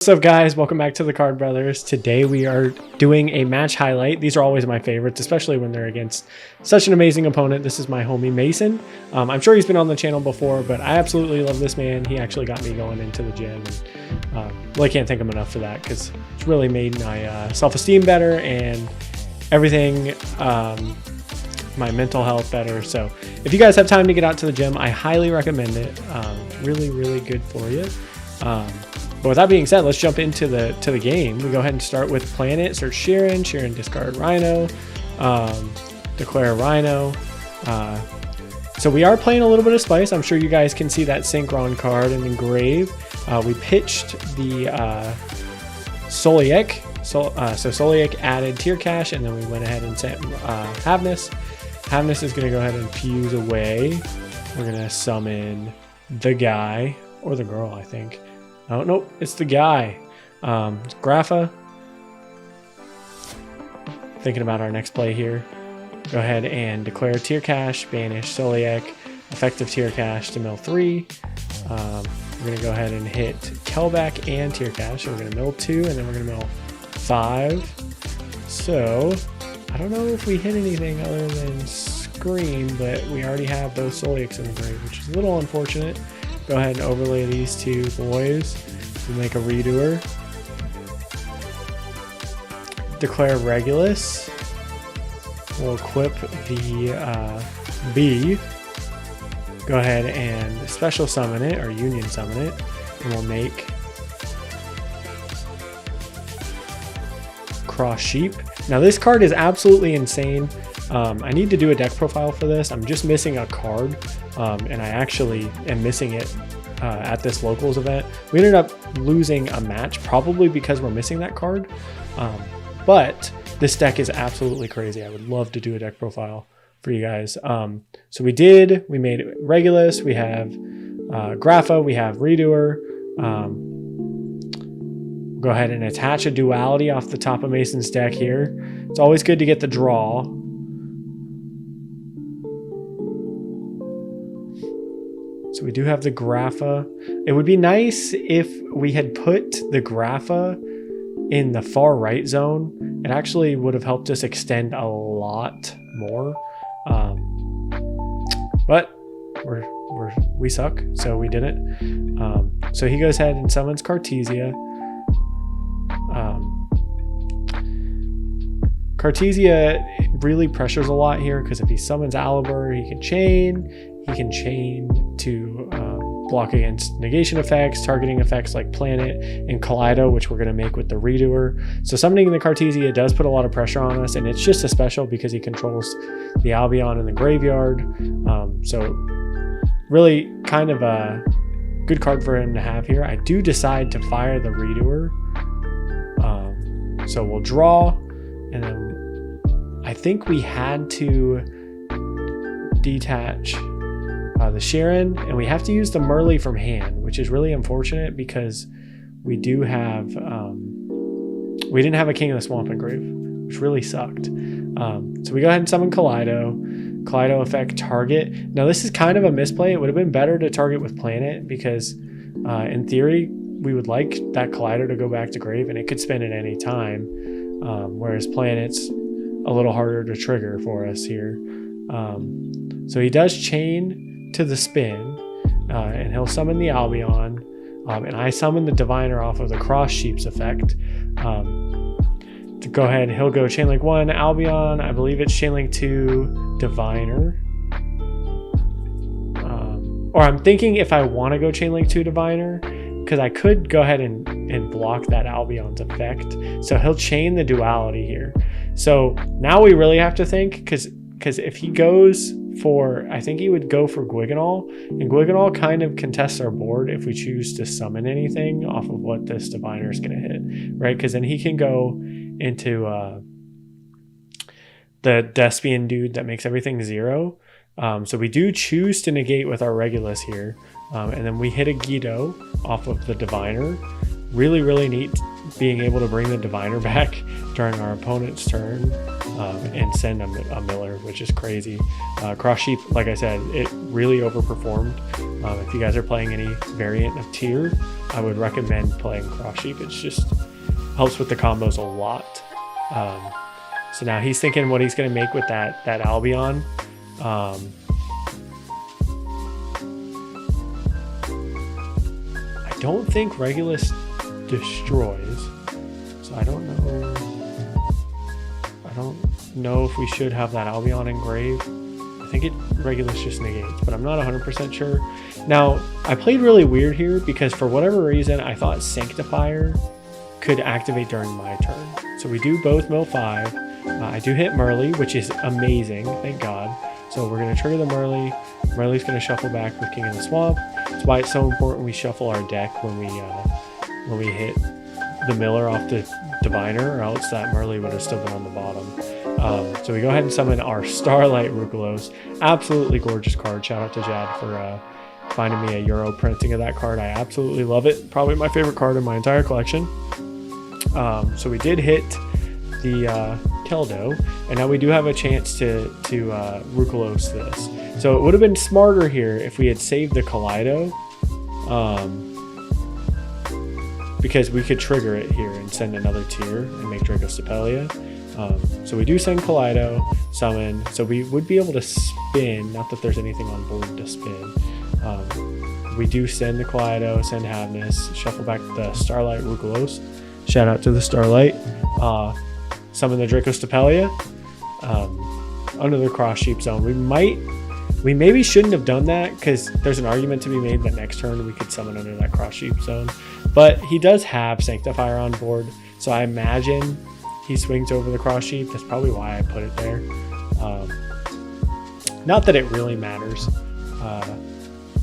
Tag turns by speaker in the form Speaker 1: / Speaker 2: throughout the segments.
Speaker 1: What's up, guys? Welcome back to the Card Brothers. Today we are doing a match highlight. These are always my favorites, especially when they're against such an amazing opponent. This is my homie Mason. I'm sure he's been on the channel before, but I absolutely love this man. He actually got me going into the gym, and really can't thank him enough for that, because it's really made my self-esteem better and everything, my mental health better. So if you guys have time to get out to the gym, I highly recommend it. Really good for you. But with that being said, let's jump into the game. We go ahead and start with Planet, search Sheeran, discard Rhino, declare Rhino. So we are playing a little bit of Spice. I'm sure you guys can see that Synchron card and engrave. We pitched the Soliek. So Soliek added Tier Cash, and then we went ahead and sent Havness. Havness is going to go ahead and fuse away. We're going to summon the guy, or the girl, I think. Oh, nope, it's the guy. Grapha. Thinking about our next play here. Go ahead and declare Tier Cash, banish Soliek, effective Tier Cash to mill 3. We're going to go ahead and hit Kelback and Tier Cash. So we're going to mill 2, and then we're going to mill 5. So, I don't know if we hit anything other than Scream, but we already have those Solieks in the grave, which is a little unfortunate. Go ahead and overlay these two boys. We'll make a redoer. Declare Regulus. We'll equip the B. Go ahead and special summon it, or union summon it. And we'll make Cross Sheep. Now this card is absolutely insane. I need to do a deck profile for this. I'm just missing a card, and I actually am missing it at this locals event. We ended up losing a match, probably because we're missing that card. But this deck is absolutely crazy. I would love to do a deck profile for you guys. So we made Regulus, we have Grapha, we have Redoer. Go ahead and attach a duality off the top of Mason's deck here. It's always good to get the draw. So we do have the Grapha. It would be nice if we had put the Grapha in the far right zone. It actually would have helped us extend a lot more. But we suck, so we didn't. So he goes ahead and summons Cartesia. Cartesia really pressures a lot here, because if he summons Alibur, he can chain to block against negation effects, targeting effects like Planet and Kaleido, which we're going to make with the Redoer. So summoning the Cartesia does put a lot of pressure on us, and it's just a special because he controls the Albion in the graveyard. So really kind of a good card for him to have here. I do decide to fire the Redoer. So we'll draw, and then I think we had to detach the Sheeran, and we have to use the Merly from hand, which is really unfortunate because we do have we didn't have a King of the Swamp engrave, which really sucked. So we go ahead and summon Kaleido effect target. Now this is kind of a misplay. It would have been better to target with Planet, because in theory we would like that Kaleido to go back to grave, and it could spin at any time, whereas Planet's a little harder to trigger for us here. So he does chain to the spin, and he'll summon the Albion, and I summon the Diviner off of the Cross Sheep's effect. To go ahead, he'll go Chainlink 1 Albion, I believe it's Chainlink 2 Diviner. Or I'm thinking if I want to go Chainlink 2 Diviner, because I could go ahead and block that Albion's effect. So he'll chain the duality here. So now we really have to think, because if he goes for, I think he would go for Gwigganol, and Gwigganol kind of contests our board if we choose to summon anything off of what this Diviner is going to hit, right? Because then he can go into the Despian dude that makes everything 0. So we do choose to negate with our Regulus here, and then we hit a Guido off of the Diviner. Really neat being able to bring the Diviner back during our opponent's turn, and send a Miller, which is crazy. Cross Sheep, like I said, it really overperformed. If you guys are playing any variant of tier, I would recommend playing Cross Sheep. It's just helps with the combos a lot. So now he's thinking what he's going to make with that Albion. I don't think Regulus destroys, so I don't know if we should have that Albion engrave. I think Regulus just negates, but I'm not 100% sure. Now, I played really weird here because for whatever reason, I thought Sanctifier could activate during my turn. So we do both mill 5. I do hit Merly, which is amazing, thank God. So we're going to trigger the Merly. Merly's going to shuffle back with King of the Swamp. That's why it's so important we shuffle our deck when we hit the Miller off the Diviner, or else that Merly would have still been on the bottom. So we go ahead and summon our Starlight Rukalos. Absolutely gorgeous card. Shout out to Jad for finding me a Euro printing of that card. I absolutely love it. Probably my favorite card in my entire collection. So we did hit the Keldo, and now we do have a chance to Rukalos this. So it would have been smarter here if we had saved the Kaleido, because we could trigger it here and send another tier and make Dracostapelia. So we do send Kaleido, summon, so we would be able to spin, not that there's anything on board to spin. We do send the Kaleido, send Havnus, shuffle back the Starlight Rukalos. Shout out to the Starlight. Summon the Dracostapelia under the Cross Sheep Zone. We maybe shouldn't have done that because there's an argument to be made that next turn we could summon under that Cross Sheep Zone. But he does have Sanctifier on board, so I imagine he swings over the Cross Sheep. That's probably why I put it there. Not that it really matters,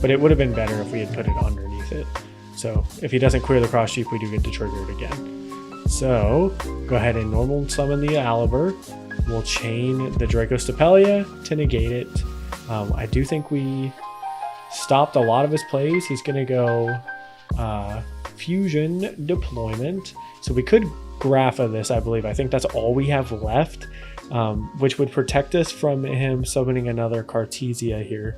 Speaker 1: but it would have been better if we had put it underneath it. So if he doesn't clear the Cross Sheep, we do get to trigger it again. So go ahead and normal summon the Aliber. We'll chain the Dracostapelia to negate it. I do think we stopped a lot of his plays. He's going to go Fusion Deployment. So we could Grapha this, I believe. I think that's all we have left, which would protect us from him summoning another Cartesia here.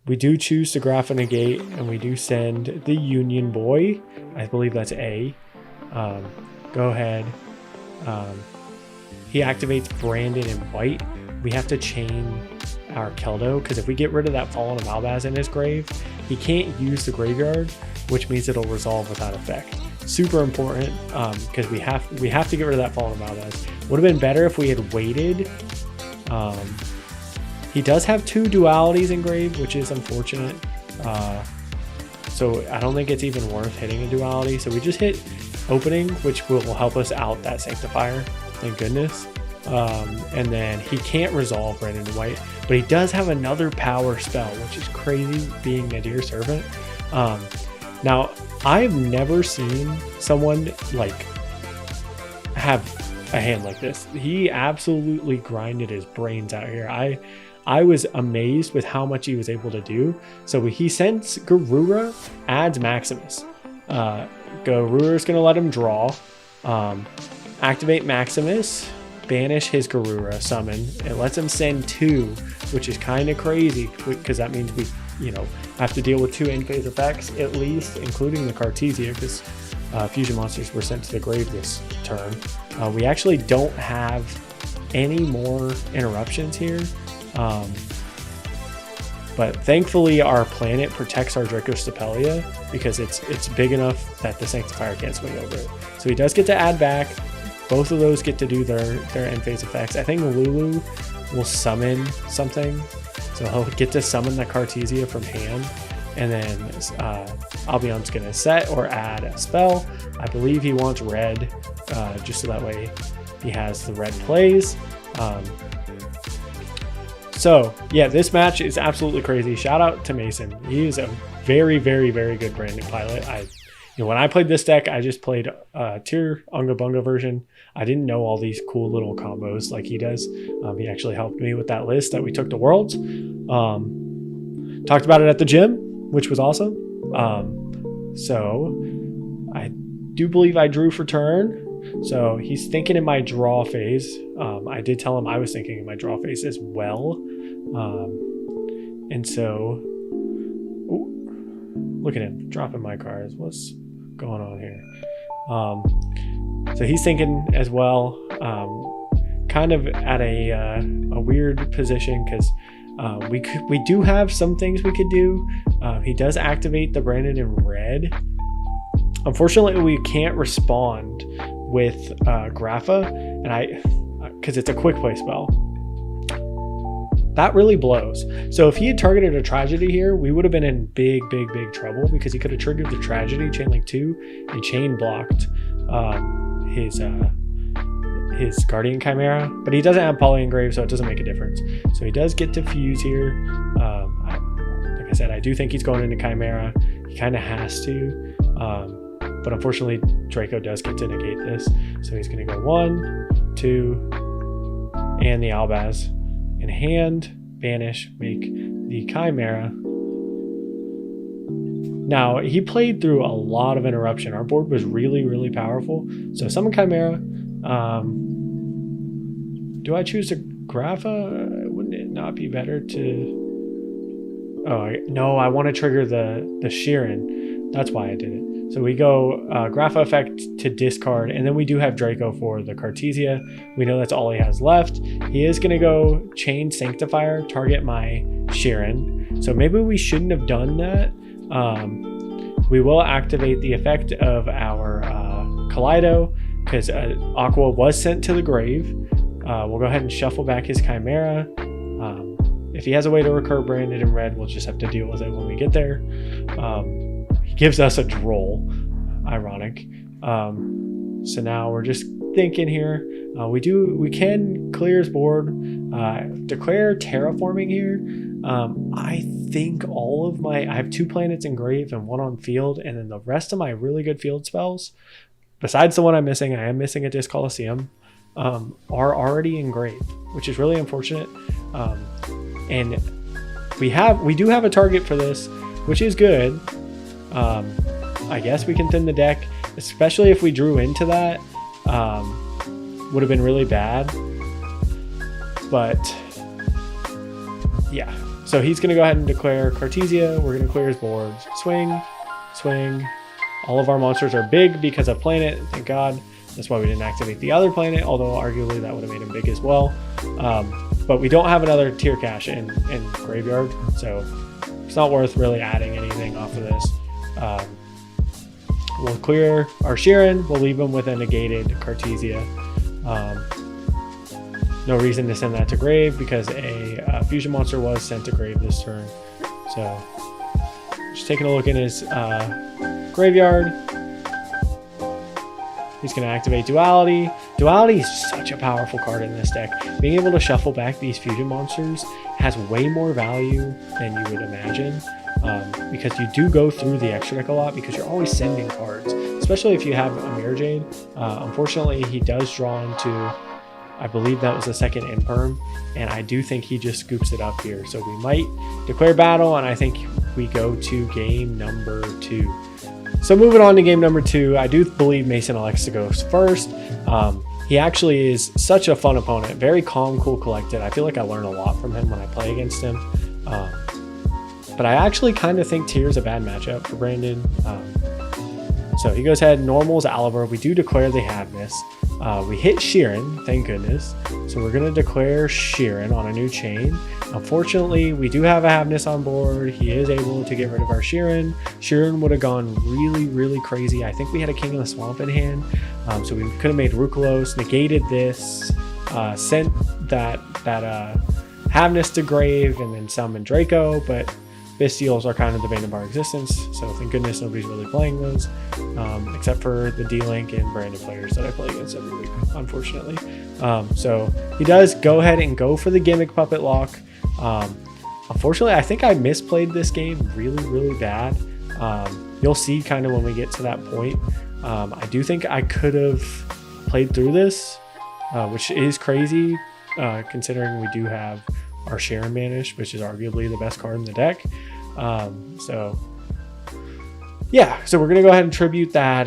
Speaker 1: We do choose to Grapha negate, and we do send the Union Boy. I believe that's A. Go ahead. He activates Brandon in white. We have to chain our Keldo, because if we get rid of that Fallen of Albaz in his grave, he can't use the graveyard, which means it'll resolve without effect. Super important, because we have to get rid of that Fallen of Albaz. Would have been better if we had waited. He does have 2 dualities engraved, which is unfortunate. So I don't think it's even worth hitting a duality. So we just hit opening, which will help us out that Sanctifier. Thank goodness. And then he can't resolve red and white, but he does have another power spell, which is crazy, being a Dear Servant. Now, I've never seen someone like have a hand like this. He absolutely grinded his brains out here. I was amazed with how much he was able to do. So he sends Garura, adds Maximus. Garura's going to let him draw. Activate Maximus, banish his Garura summon. It lets him send 2, which is kind of crazy because that means we, have to deal with 2 in-phase effects at least, including the Cartesia, because fusion monsters were sent to the grave this turn. We actually don't have any more interruptions here. But thankfully our planet protects our Dracostapelia because it's big enough that the Sanctifier can't swing over it. So he does get to add back. Both of those get to do their end phase effects. I think Lulu will summon something. So he'll get to summon the Cartesia from hand. And then Albion's going to set or add a spell. I believe he wants red, just so that way he has the red plays. So yeah, this match is absolutely crazy. Shout out to Mason. He is a very, very, very good Brandon pilot. When I played this deck, I just played tier Unga Bunga version. I didn't know all these cool little combos like he does. He actually helped me with that list that we took to Worlds. Talked about it at the gym, which was awesome. So I do believe I drew for turn. So he's thinking in my draw phase. I did tell him I was thinking in my draw phase as well. And so, look at him dropping my cards. What's going on here? So he's thinking as well, kind of at a weird position because we do have some things we could do. He does activate the Branded in red. Unfortunately, we can't respond with Grapha, and because it's a quick play spell. That really blows. So if he had targeted a Tragedy here, we would have been in big trouble because he could have triggered the Tragedy, Chain Link 2, and chain blocked his Guardian Chimera. But he doesn't have Poly Engrave, so it doesn't make a difference. So he does get to fuse here. Like I said, I do think he's going into Chimera. He kind of has to. But unfortunately, Draco does get to negate this. So he's going to go 1, 2, and the Albaz in hand, banish, make the Chimera. Now, he played through a lot of interruption. Our board was really powerful. So summon Chimera. Do I choose to Grapha? Wouldn't it not be better to... Oh, no, I want to trigger the Sheeran. That's why I did it. So we go Grapha effect to discard, and then we do have Draco for the Cartesia. We know that's all he has left. He is going to go Chain Sanctifier, target my Sheeran. So maybe we shouldn't have done that. We will activate the effect of our Kaleido, because Aqua was sent to the grave. We'll go ahead and shuffle back his Chimera. If he has a way to recur Branded in red, we'll just have to deal with it when we get there. He gives us a Droll, ironic. So now we're just thinking here. We can clear his board, declare terraforming here. I think I have 2 planets in grave and 1 on field, and then the rest of my really good field spells, besides the one I'm missing, I am missing a Disc Coliseum, are already in grave, which is really unfortunate. And we do have a target for this, which is good. I guess we can thin the deck, especially if we drew into that. Would have been really bad. But yeah, so he's going to go ahead and declare Cartesia. We're going to clear his board. Swing, swing. All of our monsters are big because of planet, thank God. That's why we didn't activate the other planet, although arguably that would have made him big as well. But we don't have another tier cache in graveyard, so it's not worth really adding anything off of this. We'll clear our Sheeran. We'll leave him with a negated Cartesia. No reason to send that to grave because a fusion monster was sent to grave this turn. So just taking a look in his graveyard. He's going to activate Duality. Duality is such a powerful card in this deck. Being able to shuffle back these fusion monsters has way more value than you would imagine. Because you do go through the extra deck a lot because you're always sending cards, especially if you have a Mirror Jade. Unfortunately, he does draw into, I believe that was the second Imperm, and I do think he just scoops it up here. So we might declare battle, and I think we go to game number 2. So moving on to game number 2, I do believe Mason elects to go first. He actually is such a fun opponent, very calm, cool, collected. I feel like I learn a lot from him when I play against him. But I actually kind of think Tier's a bad matchup for Brandon. So he goes ahead, normals Oliver. We do declare they have this. We hit Sheeran, thank goodness. So we're going to declare Sheeran on a new chain. Unfortunately, we do have a Havness on board. He is able to get rid of our Sheeran. Sheeran would have gone really crazy. I think we had a King of the Swamp in hand. So we could have made Rukalos, negated this, sent that Havness to grave, and then summoned Draco. But Bystials are kind of the bane of our existence, so thank goodness nobody's really playing those, except for the D-Link and Brandon players that I play against every week, unfortunately. So he does go ahead and go for the Gimmick Puppet Lock. Unfortunately, I think I misplayed this game really bad. You'll see kind of when we get to that point. I do think I could have played through this, which is crazy, considering we do have our Sharon Banish, which is arguably the best card in the deck. So yeah, so we're gonna go ahead and tribute that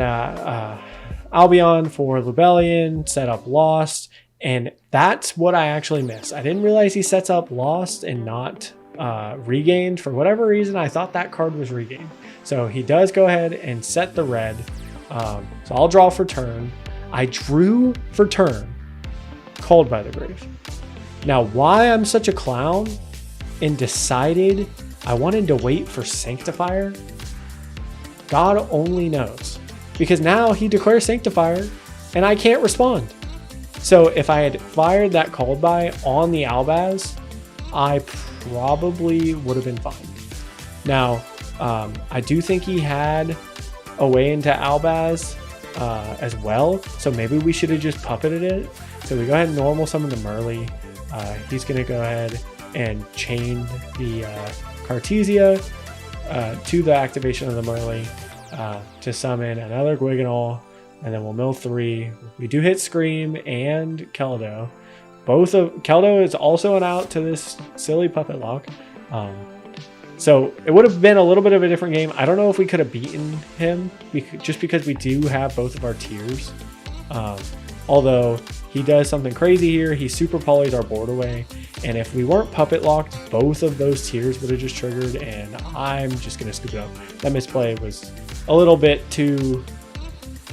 Speaker 1: Albion for Lubellion, set up Lost, and that's what I actually missed. I didn't realize he sets up Lost and not Regained. For whatever reason, I thought that card was Regained. So he does go ahead and set the red. So I'll draw for turn. I drew for turn, Called by the Grave. Now, why I'm such a clown and decided I wanted to wait for Sanctifier, God only knows. Because now he declares Sanctifier and I can't respond. So if I had fired that Called by on the Albaz, I probably would have been fine. Now, I do think he had a way into Albaz as well. So maybe we should have just puppeted it. So we go ahead and normal summon the Merly. He's going to go ahead and chain the Cartesia to the activation of the Merly to summon another Gwiggenol, and then we'll mill 3. We do hit Scream and Keldo. Both of Keldo is also an out to this silly puppet lock. So it would have been a little bit of a different game. I don't know if we could have beaten him just because we do have both of our tiers. Although he does something crazy here. He super polys our board away. And if we weren't puppet locked, both of those tiers would have just triggered, and I'm just going to scoop it up. That misplay was a little bit too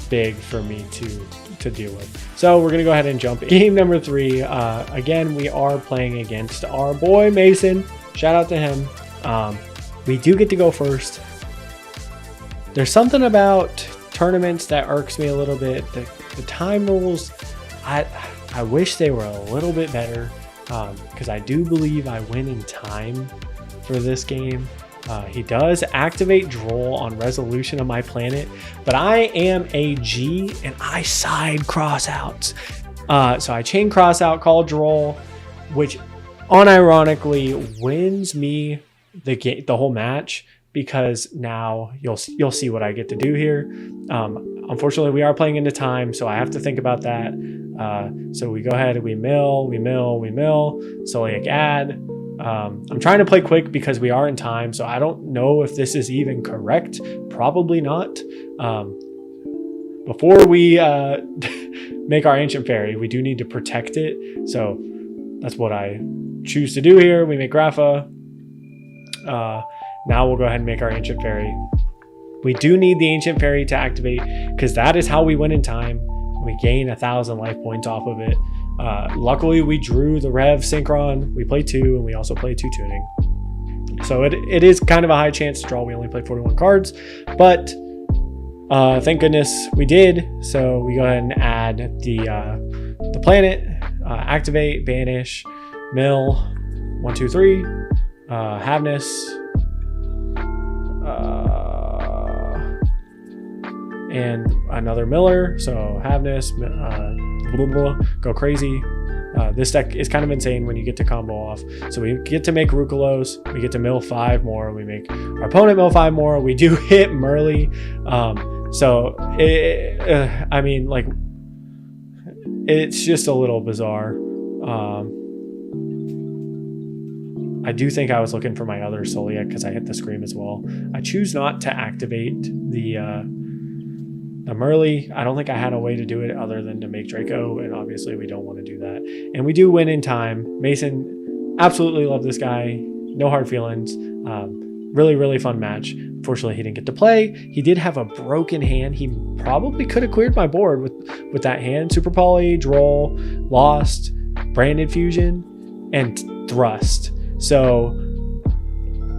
Speaker 1: big for me to deal with. So we're going to go ahead and jump in. Game number 3. Again, we are playing against our boy Mason. Shout out to him. We do get to go first. There's something about tournaments that irks me a little bit. The time rules, I wish they were a little bit better, because I do believe I win in time for this game. He does activate Droll on resolution of my planet, but I am a G and I side crossouts. So I chain crossout, call Droll, which unironically wins me the whole match, because now you'll see what I get to do here. Unfortunately, we are playing into time, so I have to think about that. So we go ahead and we mill, Soliac add. I'm trying to play quick because we are in time, so I don't know if this is even correct. Probably not. Before we make our Ancient Fairy, we do need to protect it. So that's what I choose to do here. We make Grapha. Now we'll go ahead and make our Ancient Fairy. We do need the Ancient Fairy to activate, because that is how we win in time. We gain 1,000 life points off of it. Luckily, we drew the Rev Synchron. We play 2, and we also play 2 tuning. So it is kind of a high chance to draw. We only play 41 cards, but thank goodness we did. So we go ahead and add the planet, activate, banish, mill, 1, 2, 3, Havness, and another Miller. So Havness, go crazy. This deck is kind of insane when you get to combo off. So we get to make Rukalos, we get to mill 5 more, we make our opponent mill 5 more, we do hit Merly. I mean, like, it's just a little bizarre. I do think I was looking for my other Soliac because I hit the Scream as well. I choose not to activate the Merly. I don't think I had a way to do it other than to make Draco, and obviously we don't want to do that. And we do win in time. Mason, absolutely love this guy. No hard feelings. Really, really fun match. Unfortunately, he didn't get to play. He did have a broken hand. He probably could have cleared my board with that hand. Super Poly, Droll, Lost, Branded Fusion, and Thrust. So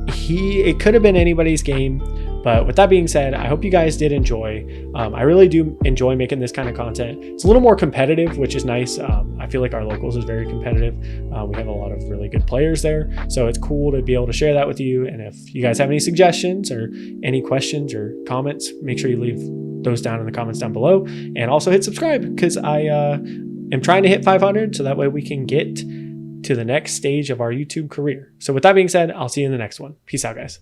Speaker 1: it could have been anybody's game. But with that being said, I hope you guys did enjoy. I really do enjoy making this kind of content. It's a little more competitive, which is nice. I feel like our locals is very competitive. We have a lot of really good players there. So it's cool to be able to share that with you. And if you guys have any suggestions or any questions or comments, make sure you leave those down in the comments down below. And also hit subscribe, because I am trying to hit 500 so that way we can get to the next stage of our YouTube career. So with that being said, I'll see you in the next one. Peace out, guys.